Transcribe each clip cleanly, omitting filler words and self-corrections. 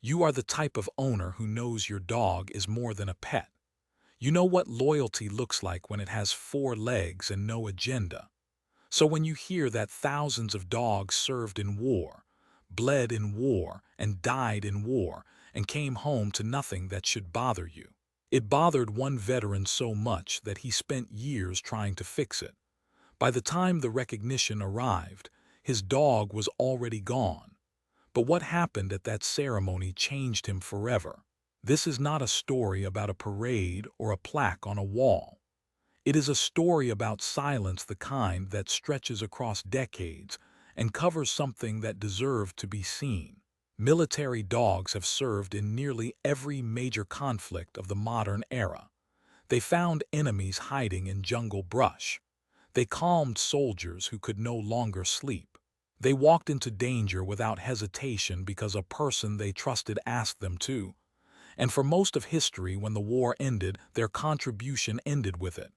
You are the type of owner who knows your dog is more than a pet. You know what loyalty looks like when it has four legs and no agenda. So when you hear that thousands of dogs served in war, bled in war, and died in war, and came home to nothing that should bother you, it bothered one veteran so much that he spent years trying to fix it. By the time the recognition arrived, his dog was already gone. But what happened at that ceremony changed him forever. This is not a story about a parade or a plaque on a wall. It is a story about silence, the kind that stretches across decades and covers something that deserved to be seen. Military dogs have served in nearly every major conflict of the modern era. They found enemies hiding in jungle brush. They calmed soldiers who could no longer sleep. They walked into danger without hesitation because a person they trusted asked them to. And for most of history, when the war ended, their contribution ended with it.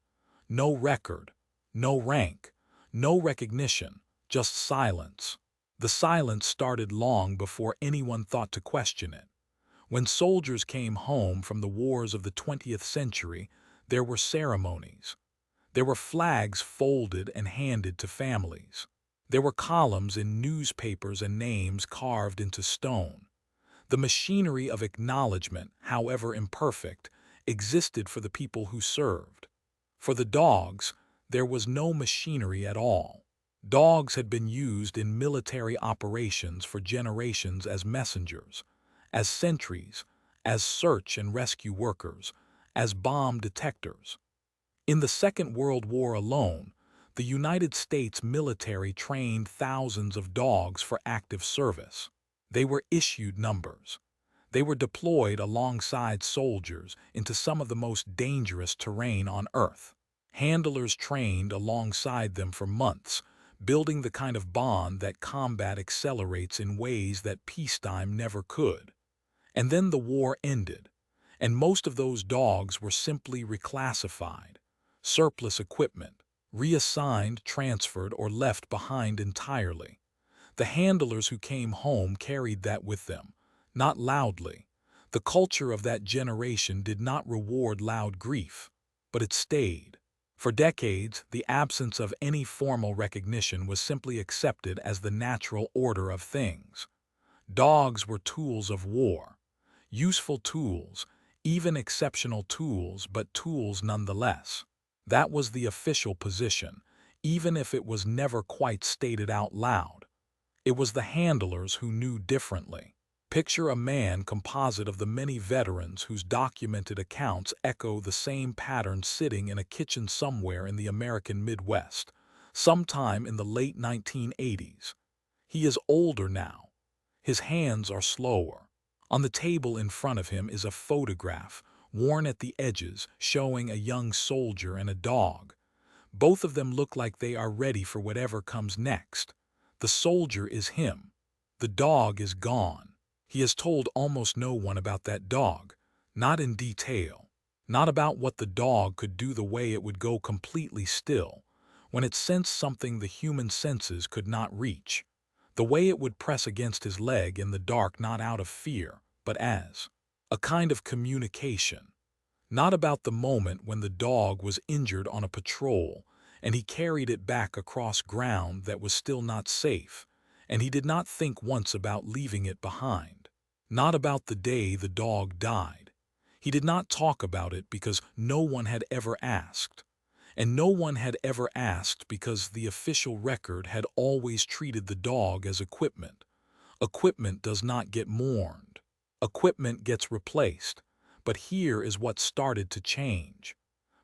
No record, no rank, no recognition, just silence. The silence started long before anyone thought to question it. When soldiers came home from the wars of the 20th century, there were ceremonies. There were flags folded and handed to families. There were columns in newspapers and names carved into stone. The machinery of acknowledgement, however imperfect, existed for the people who served. For the dogs, there was no machinery at all. Dogs had been used in military operations for generations as messengers, as sentries, as search and rescue workers, as bomb detectors. In the Second World War alone, the United States military trained thousands of dogs for active service. They were issued numbers. They were deployed alongside soldiers into some of the most dangerous terrain on Earth. Handlers trained alongside them for months, building the kind of bond that combat accelerates in ways that peacetime never could. And then the war ended, and most of those dogs were simply reclassified. Surplus equipment, reassigned, transferred, or left behind entirely. The handlers who came home carried that with them, not loudly. The culture of that generation did not reward loud grief, but it stayed. For decades, the absence of any formal recognition was simply accepted as the natural order of things. Dogs were tools of war, useful tools, even exceptional tools, but tools nonetheless. That was the official position, even if it was never quite stated out loud. It was the handlers who knew differently. Picture a man composite of the many veterans whose documented accounts echo the same pattern, sitting in a kitchen somewhere in the American Midwest, sometime in the late 1980s. He is older now. His hands are slower. On the table in front of him is a photograph, worn at the edges, showing a young soldier and a dog. Both of them look like they are ready for whatever comes next. The soldier is him. The dog is gone. He has told almost no one about that dog, not in detail, not about what the dog could do, the way it would go completely still when it sensed something the human senses could not reach, the way it would press against his leg in the dark, not out of fear, but as a kind of communication. Not about the moment when the dog was injured on a patrol and he carried it back across ground that was still not safe, and he did not think once about leaving it behind. Not about the day the dog died. He did not talk about it because no one had ever asked. And no one had ever asked because the official record had always treated the dog as equipment. Equipment does not get mourned. Equipment gets replaced. But here is what started to change.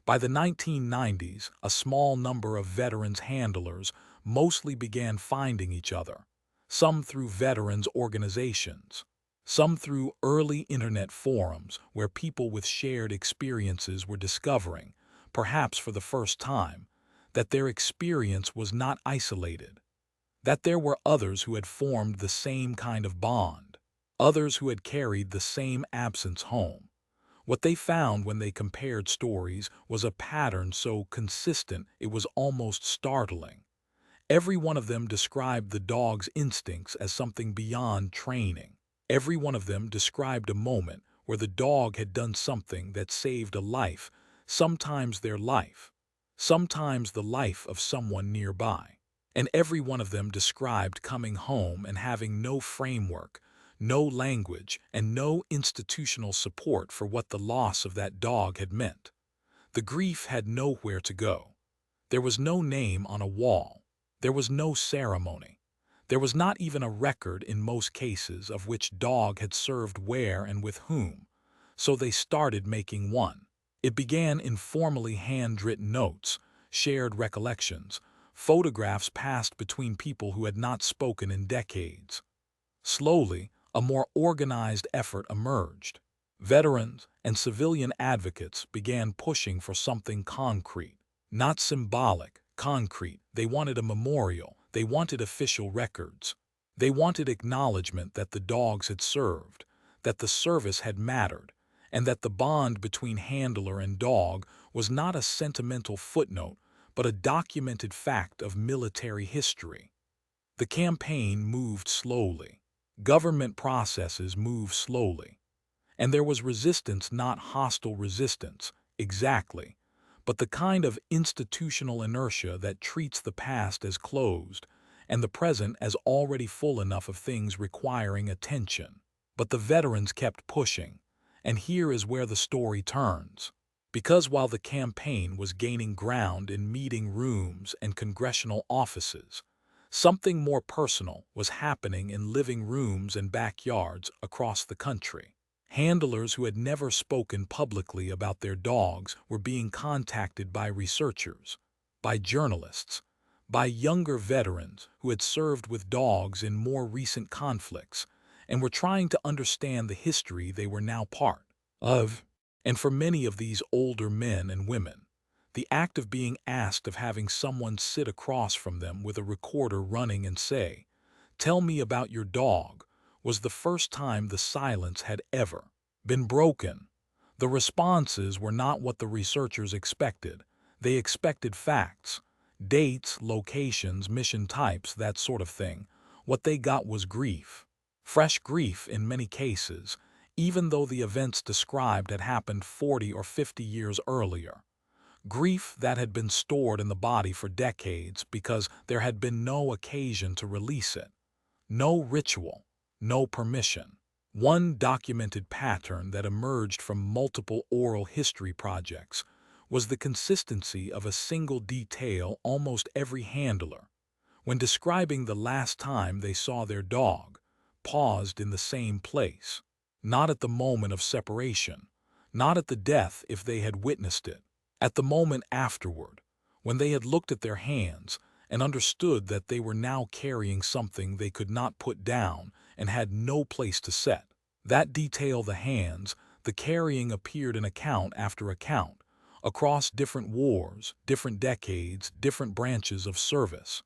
By the 1990s, a small number of veterans handlers mostly began finding each other, some through veterans organizations, some through early internet forums where people with shared experiences were discovering, perhaps for the first time, that their experience was not isolated, that there were others who had formed the same kind of bond, others who had carried the same absence home. What they found when they compared stories was a pattern so consistent it was almost startling. Every one of them described the dog's instincts as something beyond training. Every one of them described a moment where the dog had done something that saved a life, sometimes their life, sometimes the life of someone nearby. And every one of them described coming home and having no framework, no language, and no institutional support for what the loss of that dog had meant. The grief had nowhere to go. There was no name on a wall. There was no ceremony. There was not even a record in most cases of which dog had served where and with whom. So they started making one. It began informally handwritten notes, shared recollections, photographs passed between people who had not spoken in decades. Slowly, a more organized effort emerged. Veterans and civilian advocates began pushing for something concrete. Not symbolic, concrete. They wanted a memorial. They wanted official records. They wanted acknowledgement that the dogs had served, that the service had mattered, and that the bond between handler and dog was not a sentimental footnote, but a documented fact of military history. The campaign moved slowly. Government processes moved slowly. And there was resistance, not hostile resistance, exactly, but the kind of institutional inertia that treats the past as closed and the present as already full enough of things requiring attention. But the veterans kept pushing, and here is where the story turns. Because while the campaign was gaining ground in meeting rooms and congressional offices, something more personal was happening in living rooms and backyards across the country. Handlers who had never spoken publicly about their dogs were being contacted by researchers, by journalists, by younger veterans who had served with dogs in more recent conflicts and were trying to understand the history they were now part of. And for many of these older men and women, the act of being asked, of having someone sit across from them with a recorder running and say, "Tell me about your dog," was the first time the silence had ever been broken. The responses were not what the researchers expected. They expected facts, dates, locations, mission types, that sort of thing. What they got was grief. Fresh grief in many cases, even though the events described had happened 40 or 50 years earlier. Grief that had been stored in the body for decades because there had been no occasion to release it. No ritual, no permission. One documented pattern that emerged from multiple oral history projects was the consistency of a single detail almost every handler, when describing the last time they saw their dog, paused in the same place. Not at the moment of separation, not at the death if they had witnessed it, at the moment afterward, when they had looked at their hands and understood that they were now carrying something they could not put down and had no place to set. That detail, the hands, the carrying, appeared in account after account, across different wars, different decades, different branches of service.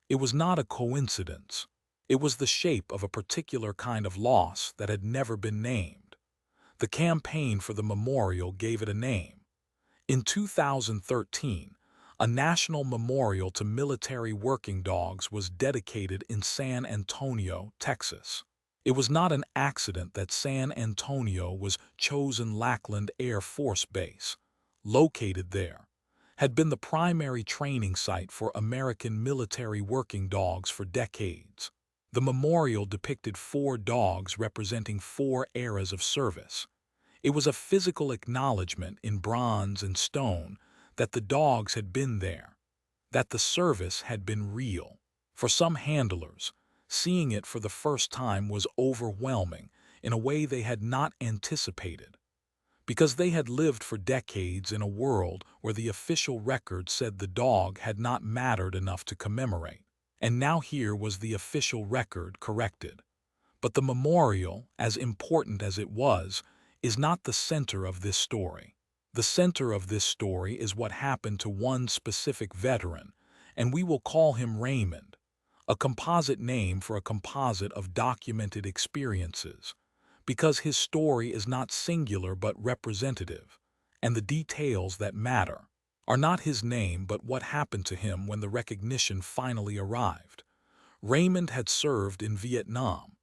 It was not a coincidence. It was the shape of a particular kind of loss that had never been named. The campaign for the memorial gave it a name. In 2013, a national memorial to military working dogs was dedicated in San Antonio, Texas. It was not an accident that San Antonio was chosen. Lackland Air Force Base, located there, had been the primary training site for American military working dogs for decades. The memorial depicted 4 dogs representing 4 eras of service. It was a physical acknowledgement in bronze and stone that the dogs had been there, that the service had been real. For some handlers, seeing it for the first time was overwhelming in a way they had not anticipated, because they had lived for decades in a world where the official record said the dog had not mattered enough to commemorate. And now here was the official record corrected. But the memorial, as important as it was, is not the center of this story. The center of this story is what happened to one specific veteran, and we will call him Raymond, a composite name for a composite of documented experiences, because his story is not singular but representative, and the details that matter are not his name but what happened to him when the recognition finally arrived. Raymond had served in Vietnam.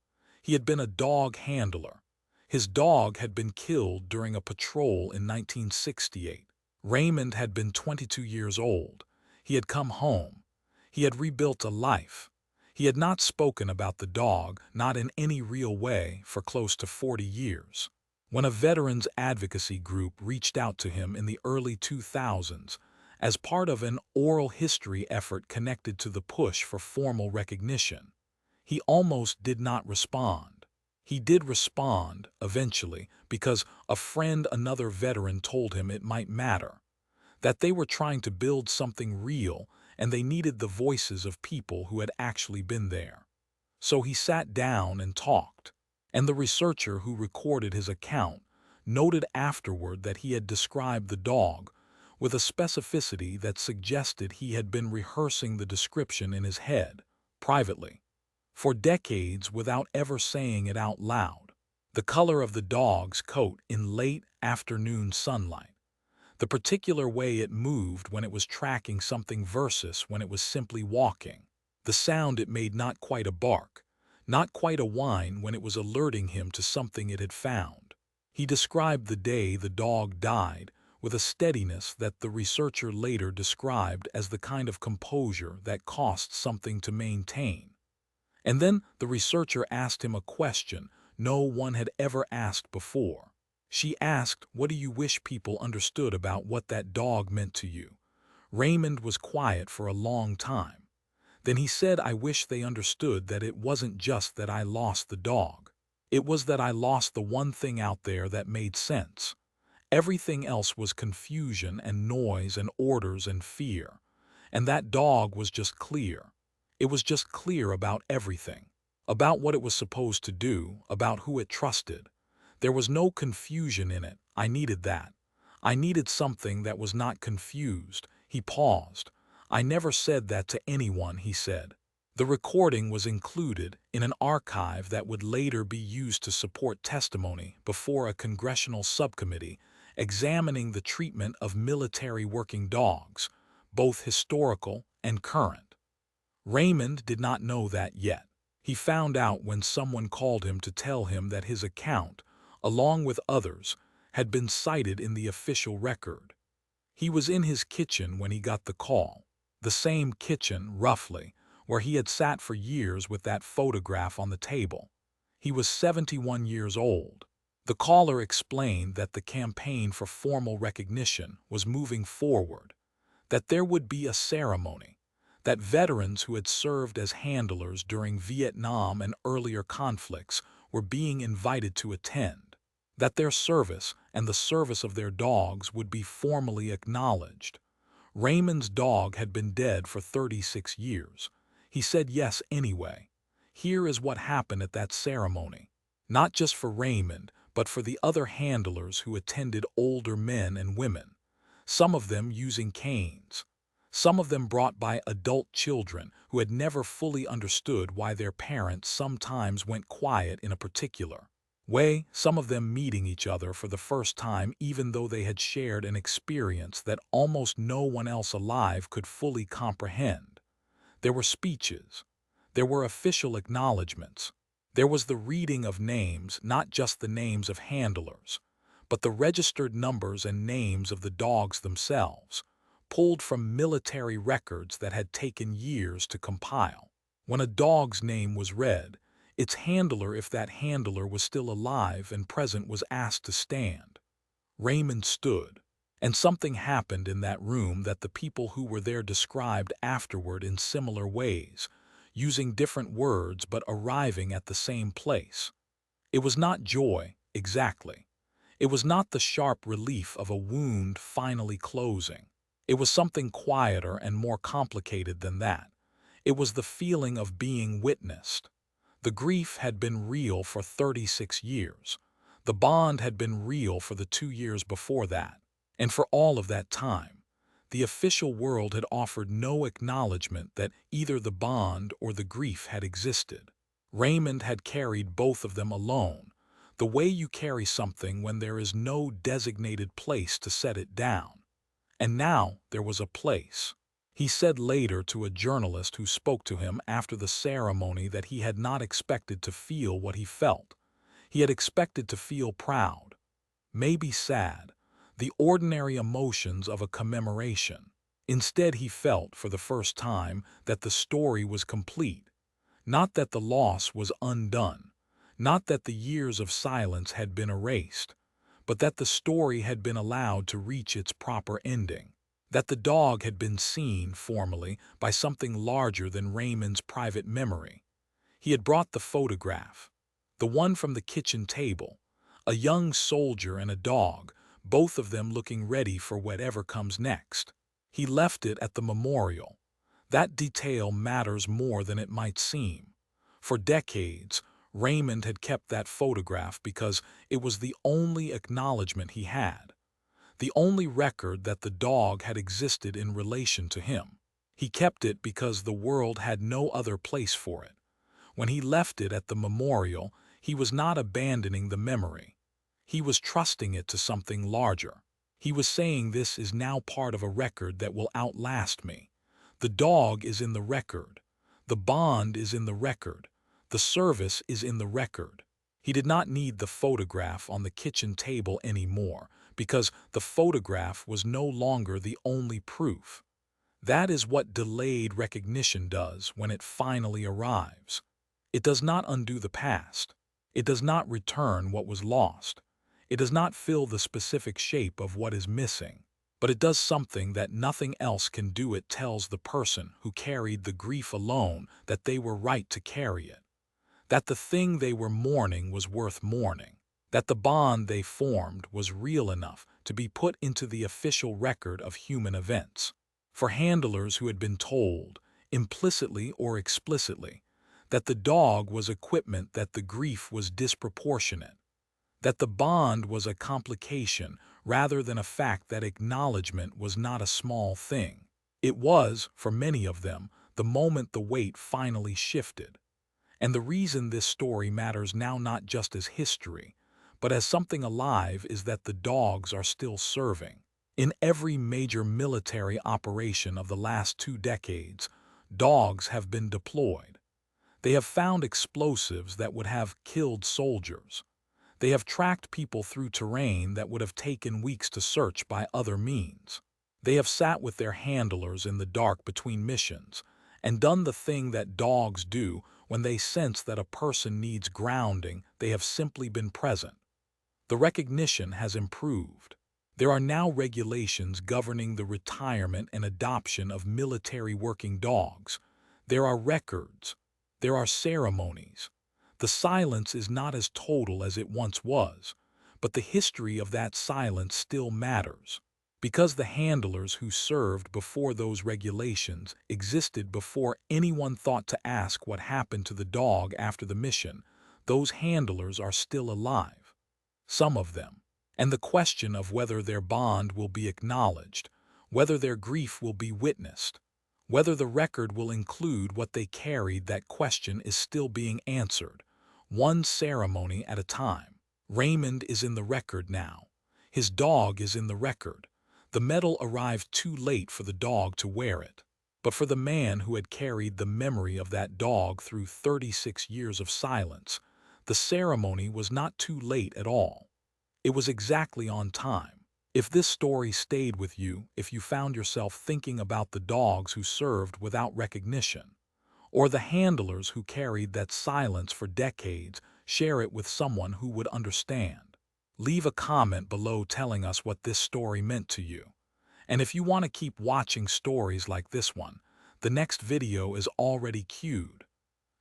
He had been a dog handler. His dog had been killed during a patrol in 1968. Raymond had been 22 years old. He had come home. He had rebuilt a life. He had not spoken about the dog, not in any real way, for close to 40 years. When a veterans advocacy group reached out to him in the early 2000s as part of an oral history effort connected to the push for formal recognition, he almost did not respond. He did respond, eventually, because a friend, another veteran, told him it might matter, that they were trying to build something real and they needed the voices of people who had actually been there. So he sat down and talked, and the researcher who recorded his account noted afterward that he had described the dog with a specificity that suggested he had been rehearsing the description in his head, privately, for decades without ever saying it out loud. The color of the dog's coat in late afternoon sunlight, the particular way it moved when it was tracking something versus when it was simply walking, the sound it made, not quite a bark, not quite a whine, when it was alerting him to something it had found. He described the day the dog died with a steadiness that the researcher later described as the kind of composure that costs something to maintain. And then the researcher asked him a question no one had ever asked before. She asked, "What do you wish people understood about what that dog meant to you?" Raymond was quiet for a long time. Then he said, "I wish they understood that it wasn't just that I lost the dog. It was that I lost the one thing out there that made sense. Everything else was confusion and noise and orders and fear. And that dog was just clear. It was just clear about everything. About what it was supposed to do, about who it trusted. There was no confusion in it. I needed that. I needed something that was not confused." He paused. "I never said that to anyone," he said. The recording was included in an archive that would later be used to support testimony before a congressional subcommittee examining the treatment of military working dogs, both historical and current. Raymond did not know that yet. He found out when someone called him to tell him that his account, along with others, had been cited in the official record. He was in his kitchen when he got the call, the same kitchen, roughly, where he had sat for years with that photograph on the table. He was 71 years old. The caller explained that the campaign for formal recognition was moving forward, that there would be a ceremony, that veterans who had served as handlers during Vietnam and earlier conflicts were being invited to attend, that their service and the service of their dogs would be formally acknowledged. Raymond's dog had been dead for 36 years. He said yes anyway. Here is what happened at that ceremony. Not just for Raymond, but for the other handlers who attended, older men and women, some of them using canes. Some of them brought by adult children who had never fully understood why their parents sometimes went quiet in a particular way, some of them meeting each other for the first time even though they had shared an experience that almost no one else alive could fully comprehend. There were speeches. There were official acknowledgments. There was the reading of names, not just the names of handlers, but the registered numbers and names of the dogs themselves, pulled from military records that had taken years to compile. When a dog's name was read, its handler, if that handler was still alive and present, was asked to stand. Raymond stood, and something happened in that room that the people who were there described afterward in similar ways, using different words but arriving at the same place. It was not joy, exactly. It was not the sharp relief of a wound finally closing. It was something quieter and more complicated than that. It was the feeling of being witnessed. The grief had been real for 36 years. The bond had been real for the 2 years before that. And for all of that time, the official world had offered no acknowledgement that either the bond or the grief had existed. Raymond had carried both of them alone, the way you carry something when there is no designated place to set it down. And now there was a place. He said later to a journalist who spoke to him after the ceremony that he had not expected to feel what he felt. He had expected to feel proud, maybe sad, the ordinary emotions of a commemoration. Instead, he felt, for the first time, that the story was complete, not that the loss was undone, not that the years of silence had been erased, but that the story had been allowed to reach its proper ending, that the dog had been seen, formally, by something larger than Raymond's private memory. He had brought the photograph, the one from the kitchen table, a young soldier and a dog, both of them looking ready for whatever comes next. He left it at the memorial. That detail matters more than it might seem. For decades, Raymond had kept that photograph because it was the only acknowledgement he had, the only record that the dog had existed in relation to him. He kept it because the world had no other place for it. When he left it at the memorial, he was not abandoning the memory. He was trusting it to something larger. He was saying, this is now part of a record that will outlast me. The dog is in the record. The bond is in the record. The service is in the record. He did not need the photograph on the kitchen table anymore, because the photograph was no longer the only proof. That is what delayed recognition does when it finally arrives. It does not undo the past. It does not return what was lost. It does not fill the specific shape of what is missing. But it does something that nothing else can do. It tells the person who carried the grief alone that they were right to carry it, that the thing they were mourning was worth mourning, that the bond they formed was real enough to be put into the official record of human events. For handlers who had been told, implicitly or explicitly, that the dog was equipment, that the grief was disproportionate, that the bond was a complication rather than a fact, that acknowledgement was not a small thing. It was, for many of them, the moment the weight finally shifted. And the reason this story matters now, not just as history, but as something alive, is that the dogs are still serving. In every major military operation of the last 2 decades, dogs have been deployed. They have found explosives that would have killed soldiers. They have tracked people through terrain that would have taken weeks to search by other means. They have sat with their handlers in the dark between missions and done the thing that dogs do when they sense that a person needs grounding. They have simply been present. The recognition has improved. There are now regulations governing the retirement and adoption of military working dogs. There are records. There are ceremonies. The silence is not as total as it once was, but the history of that silence still matters. Because the handlers who served before those regulations existed before anyone thought to ask what happened to the dog after the mission, those handlers are still alive. Some of them. And the question of whether their bond will be acknowledged, whether their grief will be witnessed, whether the record will include what they carried, that question is still being answered, one ceremony at a time. Raymond is in the record now. His dog is in the record. The medal arrived too late for the dog to wear it. But for the man who had carried the memory of that dog through 36 years of silence, the ceremony was not too late at all. It was exactly on time. If this story stayed with you, if you found yourself thinking about the dogs who served without recognition, or the handlers who carried that silence for decades, share it with someone who would understand. Leave a comment below telling us what this story meant to you. And if you want to keep watching stories like this one, the next video is already queued.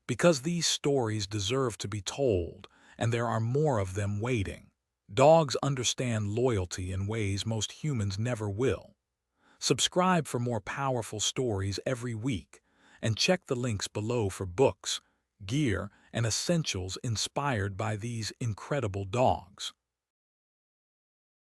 Because these stories deserve to be told, and there are more of them waiting. Dogs understand loyalty in ways most humans never will. Subscribe for more powerful stories every week, and check the links below for books, gear, and essentials inspired by these incredible dogs.